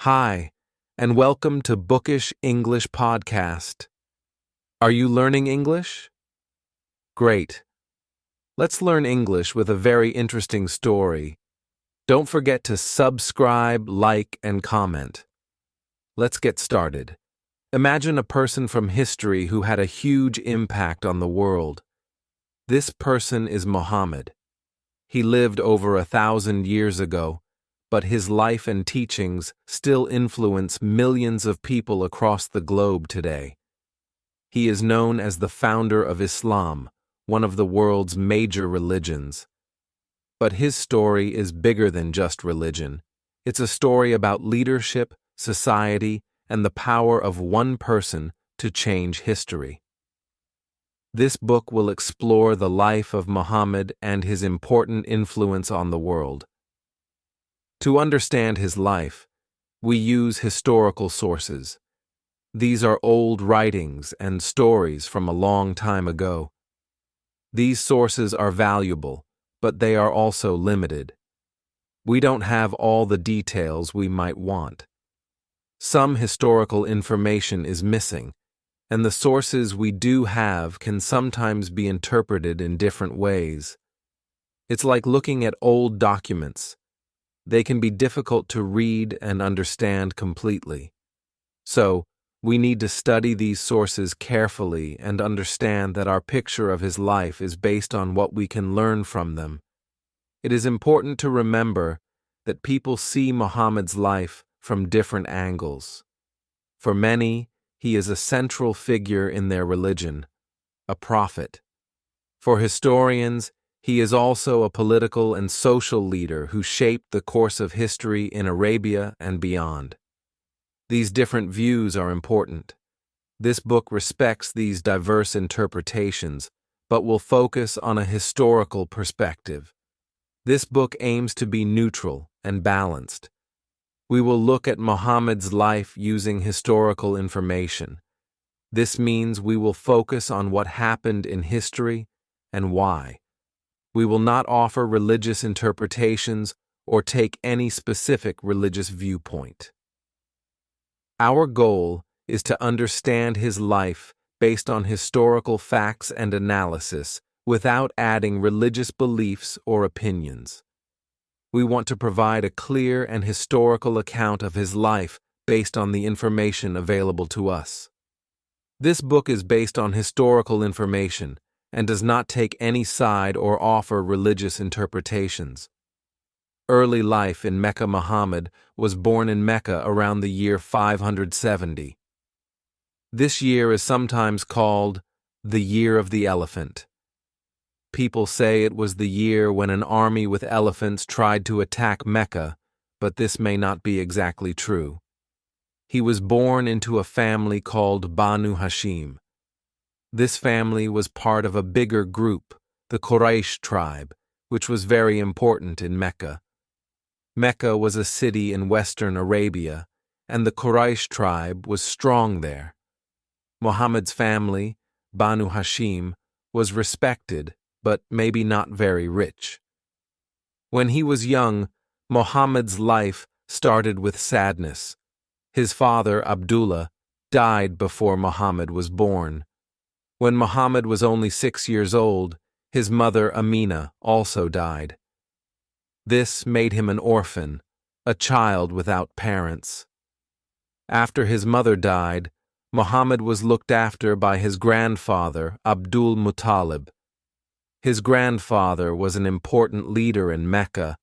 Hi, and welcome to Bookish English Podcast. Are you learning English? Great. Let's learn English with a very interesting story. Don't forget to subscribe, like, and comment. Let's get started. Imagine a person from history who had a huge impact on the world. This person is Muhammad. He lived over 1,000 years ago, but his life and teachings still influence millions of people across the globe today. He is known as the founder of Islam, one of the world's major religions. But his story is bigger than just religion. It's a story about leadership, society, and the power of one person to change history. This book will explore the life of Muhammad and his important influence on the world. To understand his life, we use historical sources. These are old writings and stories from a long time ago. These sources are valuable, but they are also limited. We don't have all the details we might want. Some historical information is missing, and the sources we do have can sometimes be interpreted in different ways. It's like looking at old documents. They can be difficult to read and understand completely. So, we need to study these sources carefully and understand that our picture of his life is based on what we can learn from them. It is important to remember that people see Muhammad's life from different angles. For many, he is a central figure in their religion, a prophet. For historians, he is also a political and social leader who shaped the course of history in Arabia and beyond. These different views are important. This book respects these diverse interpretations, but will focus on a historical perspective. This book aims to be neutral and balanced. We will look at Muhammad's life using historical information. This means we will focus on what happened in history and why. We will not offer religious interpretations or take any specific religious viewpoint. Our goal is to understand his life based on historical facts and analysis without adding religious beliefs or opinions. We want to provide a clear and historical account of his life based on the information available to us. This book is based on historical information and does not take any side or offer religious interpretations. Early life in Mecca. Muhammad was born in Mecca around the year 570. This year is sometimes called the Year of the Elephant. People say it was the year when an army with elephants tried to attack Mecca, but this may not be exactly true. He was born into a family called Banu Hashim. This family was part of a bigger group, the Quraysh tribe, which was very important in Mecca. Mecca was a city in western Arabia, and the Quraysh tribe was strong there. Muhammad's family, Banu Hashim, was respected, but maybe not very rich. When he was young, Muhammad's life started with sadness. His father, Abdullah, died before Muhammad was born. When Muhammad was only 6 years old, his mother Amina also died. This made him an orphan, a child without parents. After his mother died, Muhammad was looked after by his grandfather, Abdul Muttalib. His grandfather was an important leader in Mecca,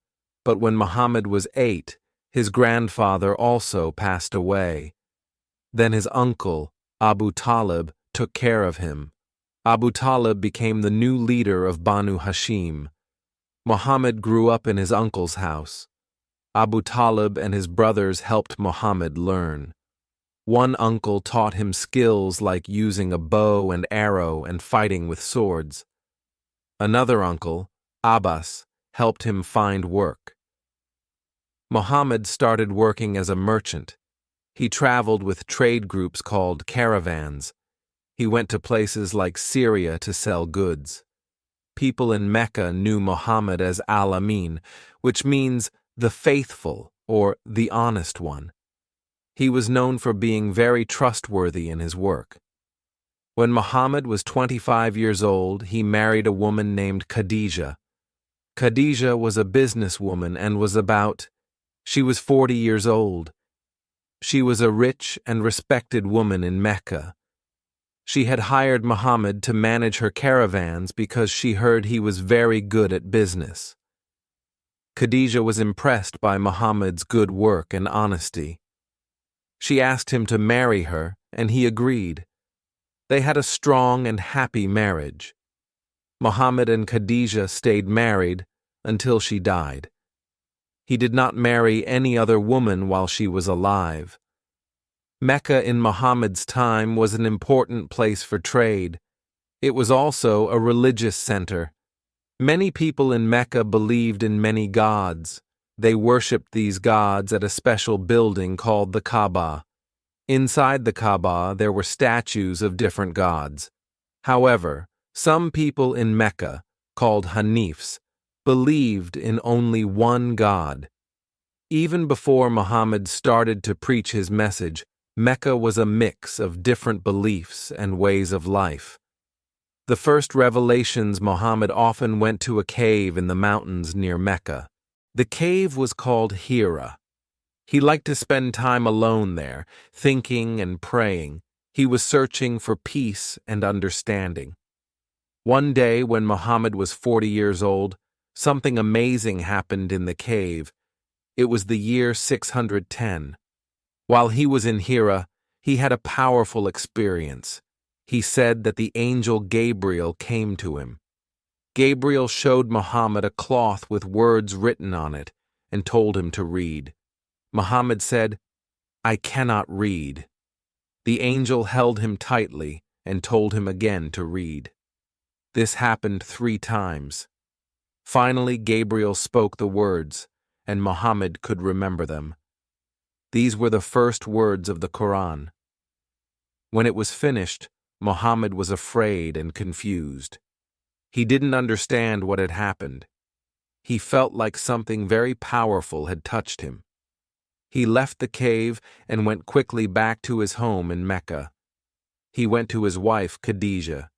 but when Muhammad was 8, his grandfather also passed away. Then his uncle, Abu Talib, took care of him. Abu Talib became the new leader of Banu Hashim. Muhammad grew up in his uncle's house. Abu Talib and his brothers helped Muhammad learn. One uncle taught him skills like using a bow and arrow and fighting with swords. Another uncle, Abbas, helped him find work. Muhammad started working as a merchant. He traveled with trade groups called caravans. He went to places like Syria to sell goods. People in Mecca knew Muhammad as Al-Amin, which means the faithful or the honest one. He was known for being very trustworthy in his work. When Muhammad was 25 years old, he married a woman named Khadija. Khadija was a businesswoman and she was 40 years old. She was a rich and respected woman in Mecca. She had hired Muhammad to manage her caravans because she heard he was very good at business. Khadija was impressed by Muhammad's good work and honesty. She asked him to marry her, and he agreed. They had a strong and happy marriage. Muhammad and Khadija stayed married until she died. He did not marry any other woman while she was alive. Mecca in Muhammad's time was an important place for trade. It was also a religious center. Many people in Mecca believed in many gods. They worshipped these gods at a special building called the Kaaba. Inside the Kaaba, there were statues of different gods. However, some people in Mecca, called Hanifs, believed in only one God. Even before Muhammad started to preach his message, Mecca was a mix of different beliefs and ways of life. The first revelations, Muhammad often went to a cave in the mountains near Mecca. The cave was called Hira. He liked to spend time alone there, thinking and praying. He was searching for peace and understanding. One day, when Muhammad was 40 years old, something amazing happened in the cave. It was the year 610. While he was in Hira, he had a powerful experience. He said that the angel Gabriel came to him. Gabriel showed Muhammad a cloth with words written on it and told him to read. Muhammad said, "I cannot read." The angel held him tightly and told him again to read. This happened 3 times. Finally, Gabriel spoke the words, and Muhammad could remember them. These were the first words of the Quran. When it was finished, Muhammad was afraid and confused. He didn't understand what had happened. He felt like something very powerful had touched him. He left the cave and went quickly back to his home in Mecca. He went to his wife, Khadija.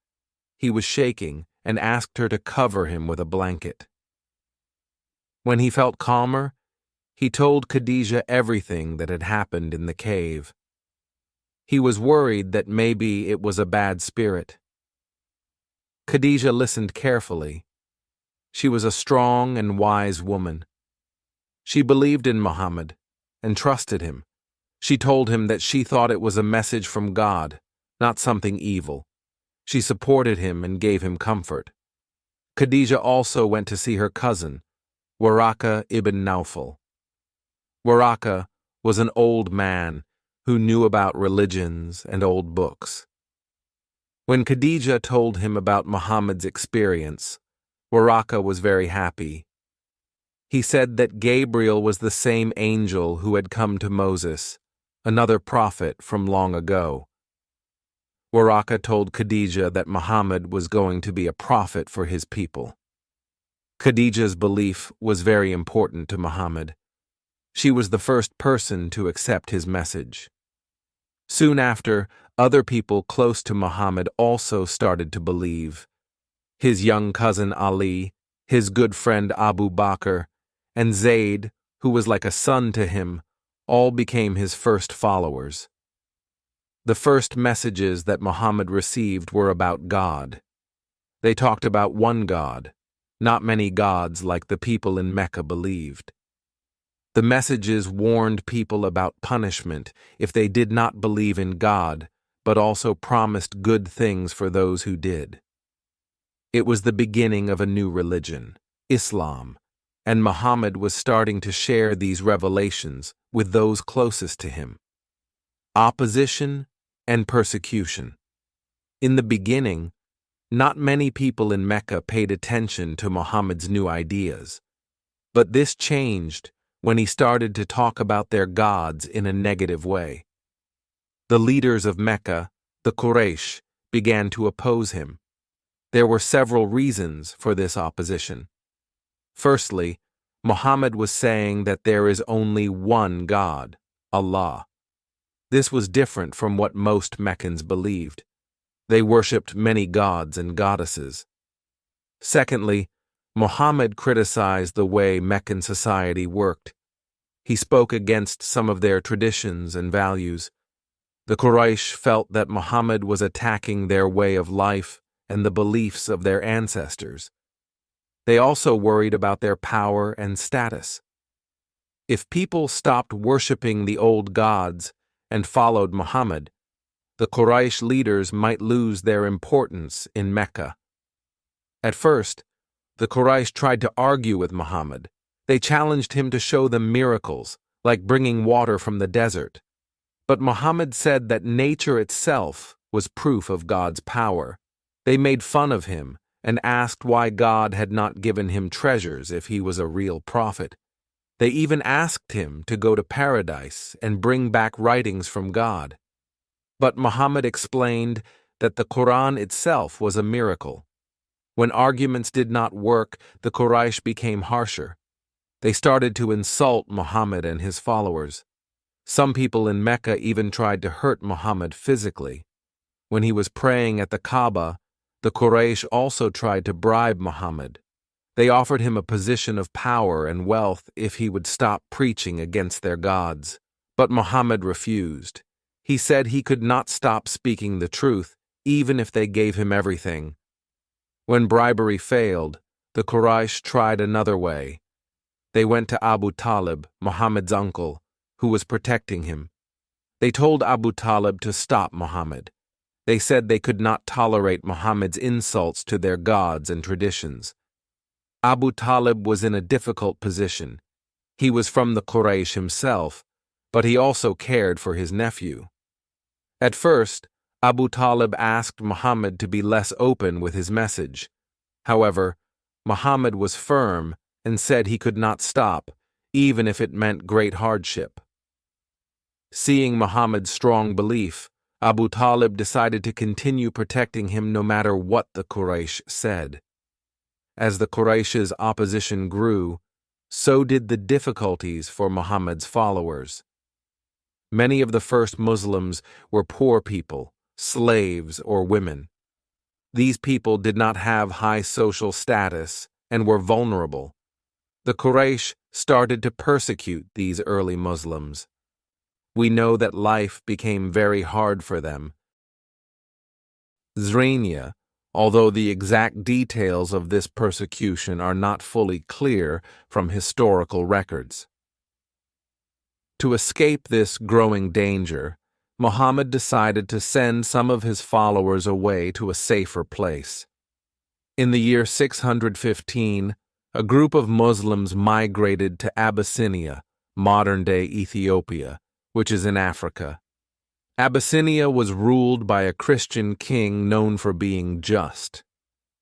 He was shaking and asked her to cover him with a blanket. When he felt calmer, he told Khadija everything that had happened in the cave. He was worried that maybe it was a bad spirit. Khadija listened carefully. She was a strong and wise woman. She believed in Muhammad and trusted him. She told him that she thought it was a message from God, not something evil. She supported him and gave him comfort. Khadija also went to see her cousin, Waraka ibn Nawfal. Waraka was an old man who knew about religions and old books. When Khadija told him about Muhammad's experience, Waraka was very happy. He said that Gabriel was the same angel who had come to Moses, another prophet from long ago. Waraka told Khadija that Muhammad was going to be a prophet for his people. Khadija's belief was very important to Muhammad. She was the first person to accept his message. Soon after, other people close to Muhammad also started to believe. His young cousin Ali, his good friend Abu Bakr, and Zayd, who was like a son to him, all became his first followers. The first messages that Muhammad received were about God. They talked about one God, not many gods like the people in Mecca believed. The messages warned people about punishment if they did not believe in God, but also promised good things for those who did. It was the beginning of a new religion, Islam, and Muhammad was starting to share these revelations with those closest to him. Opposition and persecution. In the beginning, not many people in Mecca paid attention to Muhammad's new ideas, but this changed when he started to talk about their gods in a negative way. The leaders of Mecca, the Quraysh, began to oppose him. There were several reasons for this opposition. Firstly, Muhammad was saying that there is only one God, Allah. This was different from what most Meccans believed. They worshipped many gods and goddesses. Secondly, Muhammad criticized the way Meccan society worked. He spoke against some of their traditions and values. The Quraysh felt that Muhammad was attacking their way of life and the beliefs of their ancestors. They also worried about their power and status. If people stopped worshipping the old gods and followed Muhammad, the Quraysh leaders might lose their importance in Mecca. At first, the Quraysh tried to argue with Muhammad. They challenged him to show them miracles, like bringing water from the desert. But Muhammad said that nature itself was proof of God's power. They made fun of him and asked why God had not given him treasures if he was a real prophet. They even asked him to go to paradise and bring back writings from God. But Muhammad explained that the Quran itself was a miracle. When arguments did not work, the Quraysh became harsher. They started to insult Muhammad and his followers. Some people in Mecca even tried to hurt Muhammad physically. When he was praying at the Kaaba, the Quraysh also tried to bribe Muhammad. They offered him a position of power and wealth if he would stop preaching against their gods. But Muhammad refused. He said he could not stop speaking the truth, even if they gave him everything. When bribery failed, the Quraysh tried another way. They went to Abu Talib, Muhammad's uncle, who was protecting him. They told Abu Talib to stop Muhammad. They said they could not tolerate Muhammad's insults to their gods and traditions. Abu Talib was in a difficult position. He was from the Quraysh himself, but he also cared for his nephew. At first, Abu Talib asked Muhammad to be less open with his message. However, Muhammad was firm and said he could not stop, even if it meant great hardship. Seeing Muhammad's strong belief, Abu Talib decided to continue protecting him no matter what the Quraysh said. As the Quraysh's opposition grew, so did the difficulties for Muhammad's followers. Many of the first Muslims were poor people, slaves, or women. These people did not have high social status and were vulnerable. The Quraysh started to persecute these early Muslims. We know that life became very hard for them. Zrania, although the exact details of this persecution are not fully clear from historical records. To escape this growing danger, Muhammad decided to send some of his followers away to a safer place. In the year 615, a group of Muslims migrated to Abyssinia, modern-day Ethiopia, which is in Africa. Abyssinia was ruled by a Christian king known for being just.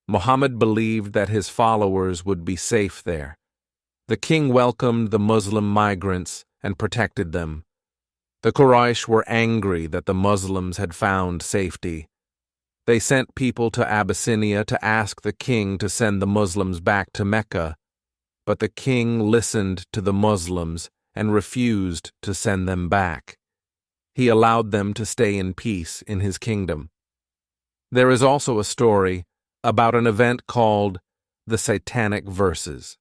Muhammad believed that his followers would be safe there. The king welcomed the Muslim migrants and protected them. The Quraysh were angry that the Muslims had found safety. They sent people to Abyssinia to ask the king to send the Muslims back to Mecca, but the king listened to the Muslims and refused to send them back. He allowed them to stay in peace in his kingdom. There is also a story about an event called the Satanic Verses.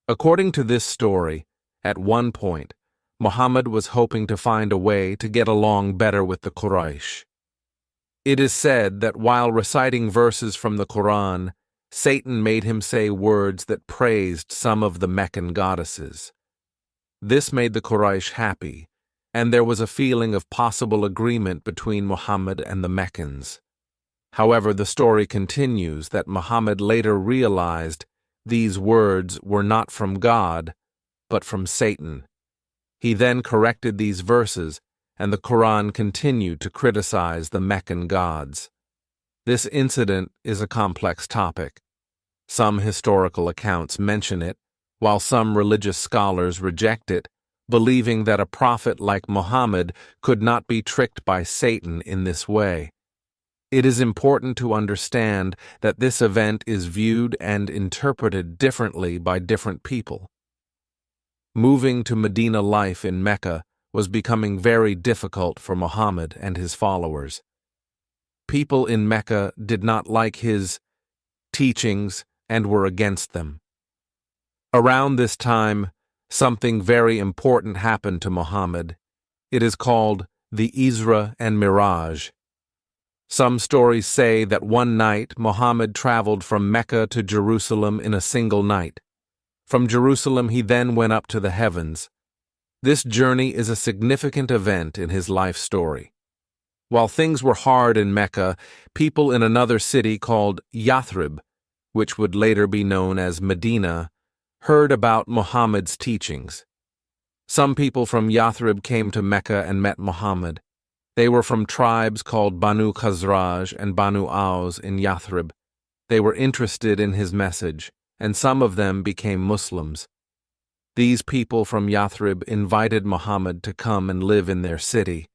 According to this story, at one point, Muhammad was hoping to find a way to get along better with the Quraysh. It is said that while reciting verses from the Quran, Satan made him say words that praised some of the Meccan goddesses. This made the Quraysh happy, and there was a feeling of possible agreement between Muhammad and the Meccans. However, the story continues that Muhammad later realized these words were not from God, but from Satan. He then corrected these verses, and the Quran continued to criticize the Meccan gods. This incident is a complex topic. Some historical accounts mention it, while some religious scholars reject it, believing that a prophet like Muhammad could not be tricked by Satan in this way. It is important to understand that this event is viewed and interpreted differently by different people. Moving to Medina life in Mecca was becoming very difficult for Muhammad and his followers. People in Mecca did not like his teachings and were against them. Around this time, something very important happened to Muhammad. It is called the Isra and Miraj. Some stories say that one night Muhammad traveled from Mecca to Jerusalem in a single night. From Jerusalem he then went up to the heavens. This journey is a significant event in his life story. While things were hard in Mecca, people in another city called Yathrib, which would later be known as Medina, heard about Muhammad's teachings. Some people from Yathrib came to Mecca and met Muhammad. They were from tribes called Banu Khazraj and Banu Aus in Yathrib. They were interested in his message, and some of them became Muslims. These people from Yathrib invited Muhammad to come and live in their city.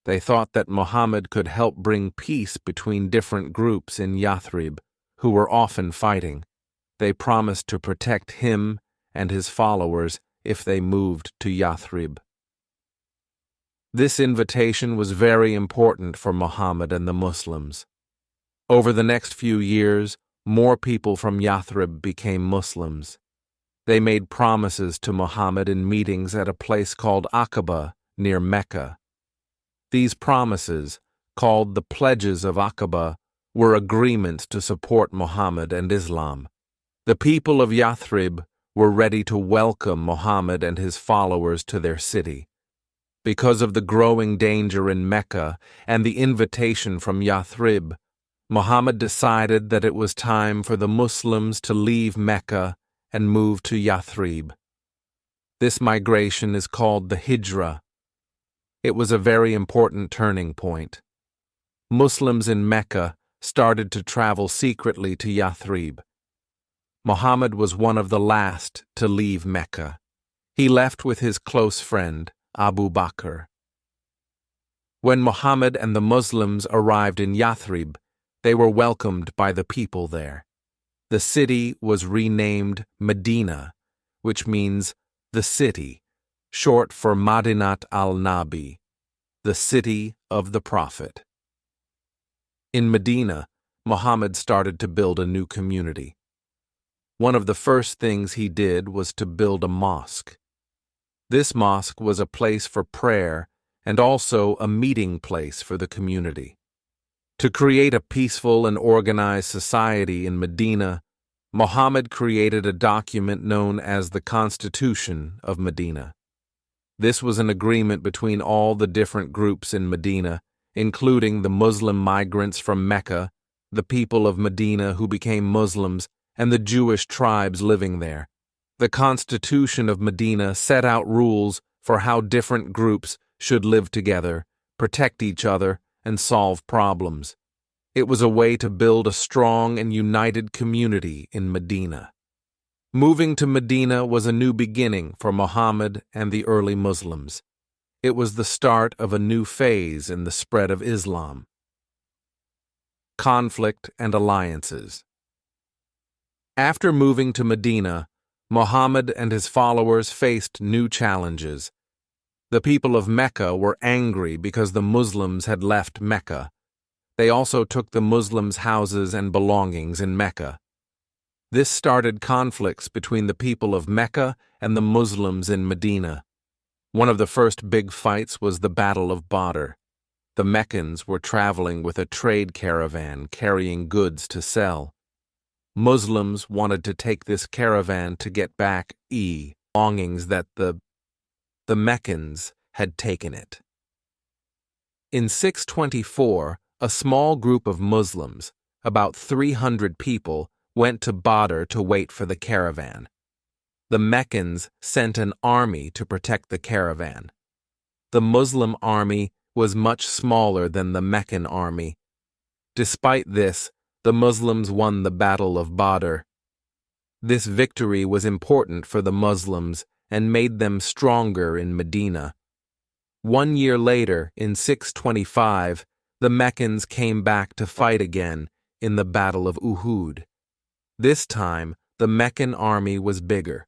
They thought that Muhammad could help bring peace between different groups in Yathrib, who were often fighting. They promised to protect him and his followers if they moved to Yathrib. This invitation was very important for Muhammad and the Muslims. Over the next few years, more people from Yathrib became Muslims. They made promises to Muhammad in meetings at a place called Aqaba near Mecca. These promises, called the Pledges of Aqaba, were agreements to support Muhammad and Islam. The people of Yathrib were ready to welcome Muhammad and his followers to their city. Because of the growing danger in Mecca and the invitation from Yathrib, Muhammad decided that it was time for the Muslims to leave Mecca and move to Yathrib. This migration is called the Hijra. It was a very important turning point. Muslims in Mecca started to travel secretly to Yathrib. Muhammad was one of the last to leave Mecca. He left with his close friend, Abu Bakr. When Muhammad and the Muslims arrived in Yathrib, they were welcomed by the people there. The city was renamed Medina, which means the city, short for Madinat al-Nabi, the city of the Prophet. In Medina, Muhammad started to build a new community. One of the first things he did was to build a mosque. This mosque was a place for prayer and also a meeting place for the community. To create a peaceful and organized society in Medina, Muhammad created a document known as the Constitution of Medina. This was an agreement between all the different groups in Medina, including the Muslim migrants from Mecca, the people of Medina who became Muslims, and the Jewish tribes living there. The Constitution of Medina set out rules for how different groups should live together, protect each other, and solve problems. It was a way to build a strong and united community in Medina. Moving to Medina was a new beginning for Muhammad and the early Muslims. It was the start of a new phase in the spread of Islam. Conflict and alliances. After moving to Medina, Muhammad and his followers faced new challenges. The people of Mecca were angry because the Muslims had left Mecca. They also took the Muslims' houses and belongings in Mecca. This started conflicts between the people of Mecca and the Muslims in Medina. One of the first big fights was the Battle of Badr. The Meccans were traveling with a trade caravan carrying goods to sell. Muslims wanted to take this caravan to get back belongings that the Meccans had taken it. In 624, a small group of Muslims, about 300 people, went to Badr to wait for the caravan. The Meccans sent an army to protect the caravan. The Muslim army was much smaller than the Meccan army. Despite this, the Muslims won the Battle of Badr. This victory was important for the Muslims and made them stronger in Medina. 1 year later, in 625, the Meccans came back to fight again in the Battle of Uhud. This time, the Meccan army was bigger.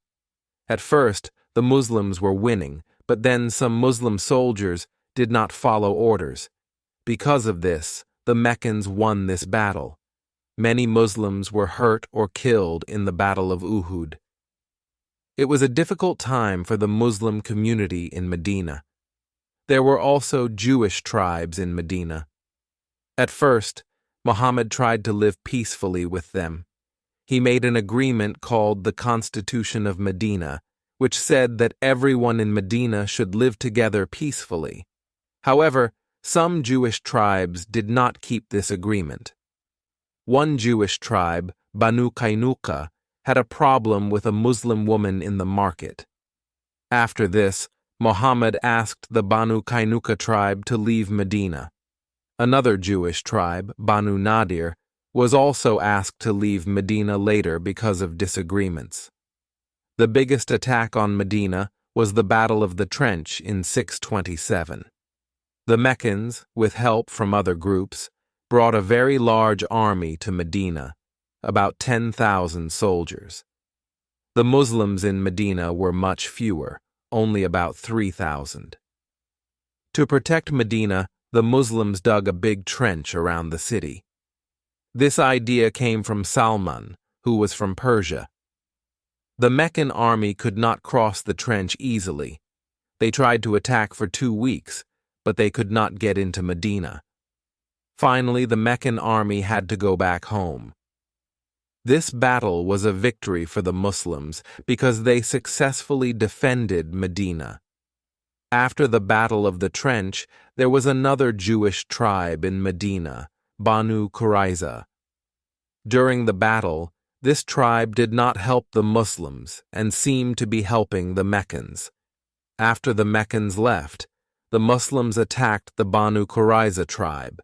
At first, the Muslims were winning, but then some Muslim soldiers did not follow orders. Because of this, the Meccans won this battle. Many Muslims were hurt or killed in the Battle of Uhud. It was a difficult time for the Muslim community in Medina. There were also Jewish tribes in Medina. At first, Muhammad tried to live peacefully with them. He made an agreement called the Constitution of Medina, which said that everyone in Medina should live together peacefully. However, some Jewish tribes did not keep this agreement. One Jewish tribe, Banu Qaynuqa, had a problem with a Muslim woman in the market. After this, Muhammad asked the Banu Qaynuqa tribe to leave Medina. Another Jewish tribe, Banu Nadir, was also asked to leave Medina later because of disagreements. The biggest attack on Medina was the Battle of the Trench in 627. The Meccans, with help from other groups, brought a very large army to Medina, about 10,000 soldiers. The Muslims in Medina were much fewer, only about 3,000. To protect Medina, the Muslims dug a big trench around the city. This idea came from Salman, who was from Persia. The Meccan army could not cross the trench easily. They tried to attack for 2 weeks, but they could not get into Medina. Finally, the Meccan army had to go back home. This battle was a victory for the Muslims because they successfully defended Medina. After the Battle of the Trench, there was another Jewish tribe in Medina, Banu Qurayza. During the battle, this tribe did not help the Muslims and seemed to be helping the Meccans. After the Meccans left, the Muslims attacked the Banu Qurayza tribe.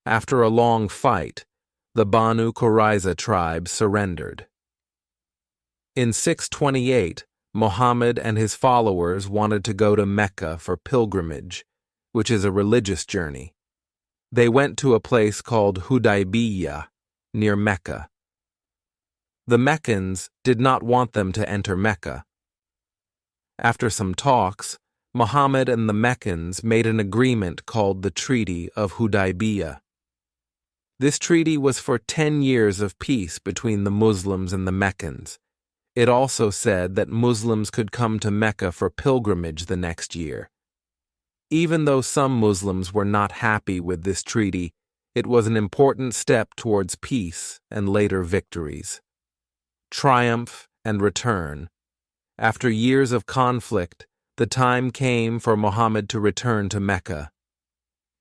After a long fight, the Banu Qurayza tribe surrendered. In 628, Muhammad and his followers wanted to go to Mecca for pilgrimage, which is a religious journey. They went to a place called Hudaybiyah, near Mecca. The Meccans did not want them to enter Mecca. After some talks, Muhammad and the Meccans made an agreement called the Treaty of Hudaybiyah. This treaty was for 10 years of peace between the Muslims and the Meccans. It also said that Muslims could come to Mecca for pilgrimage the next year. Even though some Muslims were not happy with this treaty, it was an important step towards peace and later victories. Triumph and return. After years of conflict, the time came for Muhammad to return to Mecca.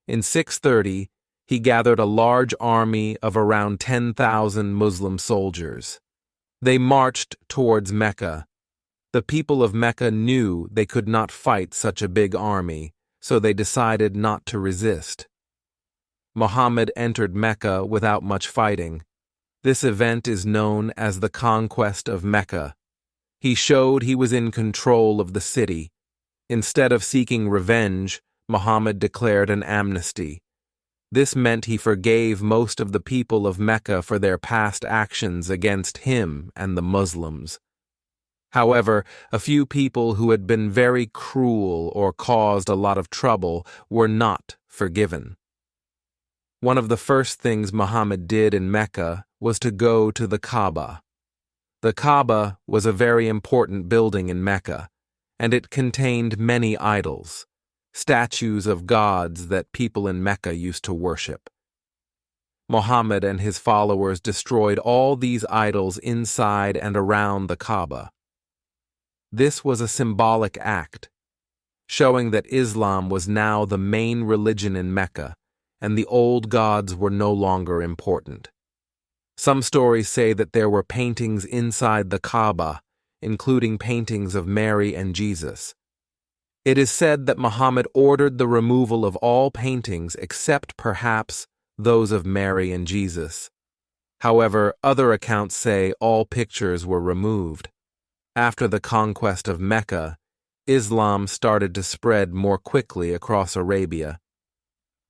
In 630, he gathered a large army of around 10,000 Muslim soldiers. They marched towards Mecca. The people of Mecca knew they could not fight such a big army, so they decided not to resist. Muhammad entered Mecca without much fighting. This event is known as the Conquest of Mecca. He showed he was in control of the city. Instead of seeking revenge, Muhammad declared an amnesty. This meant he forgave most of the people of Mecca for their past actions against him and the Muslims. However, a few people who had been very cruel or caused a lot of trouble were not forgiven. One of the first things Muhammad did in Mecca was to go to the Kaaba. The Kaaba was a very important building in Mecca, and it contained many idols, statues of gods that people in Mecca used to worship. Muhammad and his followers destroyed all these idols inside and around the Kaaba. This was a symbolic act, showing that Islam was now the main religion in Mecca, and the old gods were no longer important. Some stories say that there were paintings inside the Kaaba, including paintings of Mary and Jesus. It is said that Muhammad ordered the removal of all paintings except perhaps those of Mary and Jesus. However, other accounts say all pictures were removed. After the conquest of Mecca, Islam started to spread more quickly across Arabia.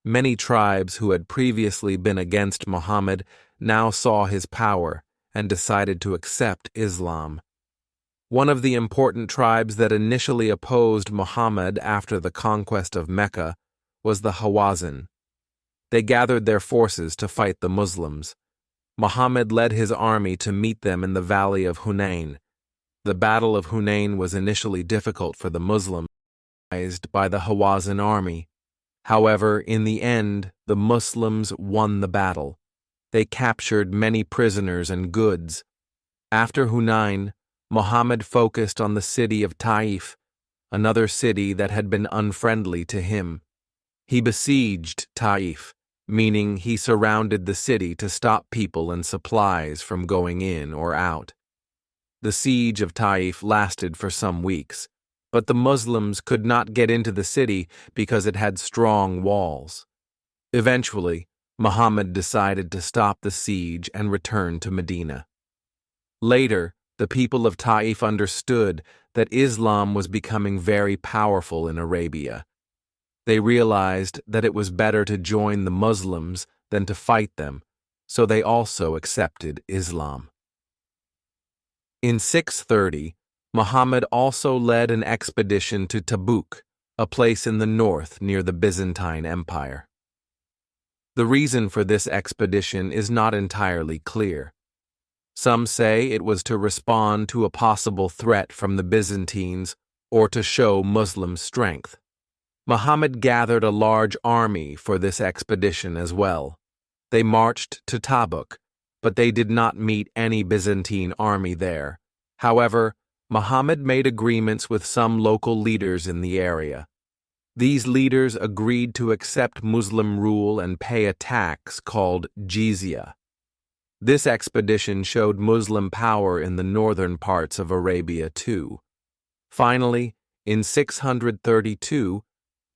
Many tribes who had previously been against Muhammad now saw his power and decided to accept Islam. One of the important tribes that initially opposed Muhammad after the conquest of Mecca was the Hawazin. They gathered their forces to fight the Muslims. Muhammad led his army to meet them in the valley of Hunain. The Battle of Hunain was initially difficult for the Muslims, by the Hawazin army. However, in the end, the Muslims won the battle. They captured many prisoners and goods. After Hunain, Muhammad focused on the city of Taif, another city that had been unfriendly to him. He besieged Taif, meaning he surrounded the city to stop people and supplies from going in or out. The siege of Taif lasted for some weeks, but the Muslims could not get into the city because it had strong walls. Eventually, Muhammad decided to stop the siege and return to Medina. Later, the people of Taif understood that Islam was becoming very powerful in Arabia. They realized that it was better to join the Muslims than to fight them, so they also accepted Islam. In 630, Muhammad also led an expedition to Tabuk, a place in the north near the Byzantine Empire. The reason for this expedition is not entirely clear. Some say it was to respond to a possible threat from the Byzantines or to show Muslim strength. Muhammad gathered a large army for this expedition as well. They marched to Tabuk, but they did not meet any Byzantine army there. However, Muhammad made agreements with some local leaders in the area. These leaders agreed to accept Muslim rule and pay a tax called jizya. This expedition showed Muslim power in the northern parts of Arabia too. Finally, in 632,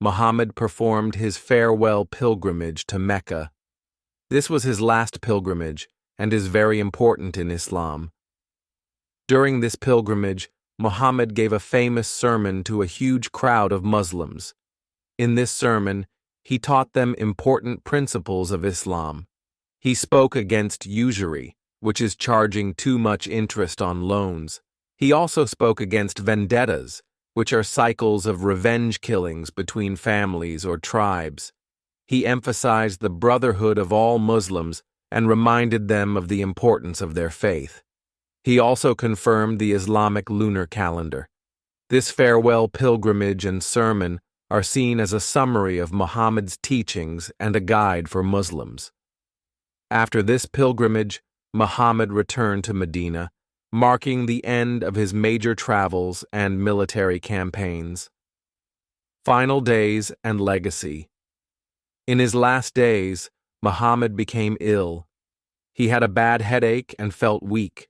Muhammad performed his farewell pilgrimage to Mecca. This was his last pilgrimage and is very important in Islam. During this pilgrimage, Muhammad gave a famous sermon to a huge crowd of Muslims. In this sermon, he taught them important principles of Islam. He spoke against usury, which is charging too much interest on loans. He also spoke against vendettas, which are cycles of revenge killings between families or tribes. He emphasized the brotherhood of all Muslims and reminded them of the importance of their faith. He also confirmed the Islamic lunar calendar. This farewell pilgrimage and sermon are seen as a summary of Muhammad's teachings and a guide for Muslims. After this pilgrimage, Muhammad returned to Medina, marking the end of his major travels and military campaigns. Final days and legacy. In his last days, Muhammad became ill. He had a bad headache and felt weak.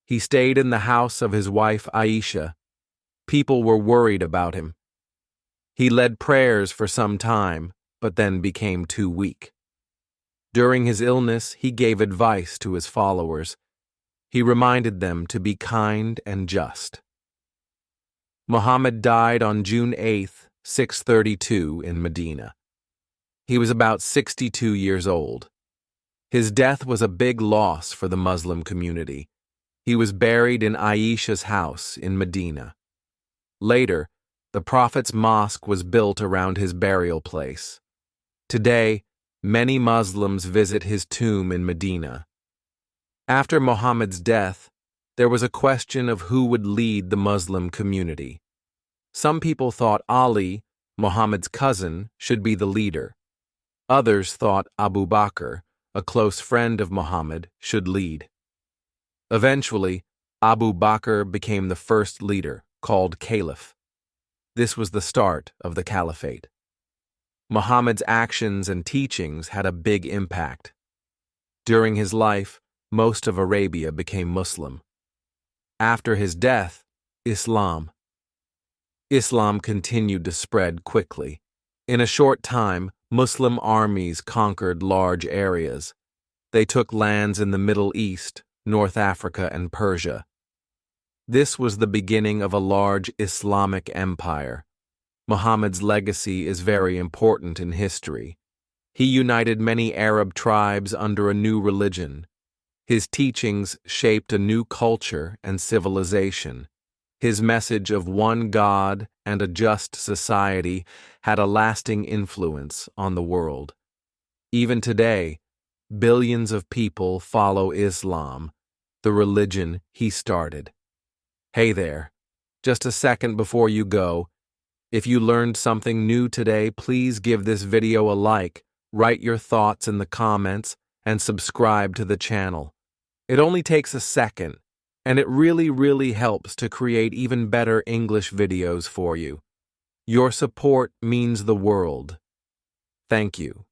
He stayed in the house of his wife Aisha. People were worried about him. He led prayers for some time, but then became too weak. During his illness, he gave advice to his followers. He reminded them to be kind and just. Muhammad died on June 8, 632, in Medina. He was about 62 years old. His death was a big loss for the Muslim community. He was buried in Aisha's house in Medina. Later, the Prophet's mosque was built around his burial place. Today, many Muslims visit his tomb in Medina. After Muhammad's death, there was a question of who would lead the Muslim community. Some people thought Ali, Muhammad's cousin, should be the leader. Others thought Abu Bakr, a close friend of Muhammad, should lead. Eventually, Abu Bakr became the first leader, called Caliph. This was the start of the Caliphate. Muhammad's actions and teachings had a big impact. During his life, most of Arabia became Muslim. After his death, Islam continued to spread quickly. In a short time, Muslim armies conquered large areas. They took lands in the Middle East, North Africa, and Persia. This was the beginning of a large Islamic empire. Muhammad's legacy is very important in history. He united many Arab tribes under a new religion. His teachings shaped a new culture and civilization. His message of one God and a just society had a lasting influence on the world. Even today, billions of people follow Islam, the religion he started. Hey there, just a second before you go. If you learned something new today, please give this video a like, write your thoughts in the comments, and subscribe to the channel. It only takes a second, and it really helps to create even better English videos for you. Your support means the world. Thank you.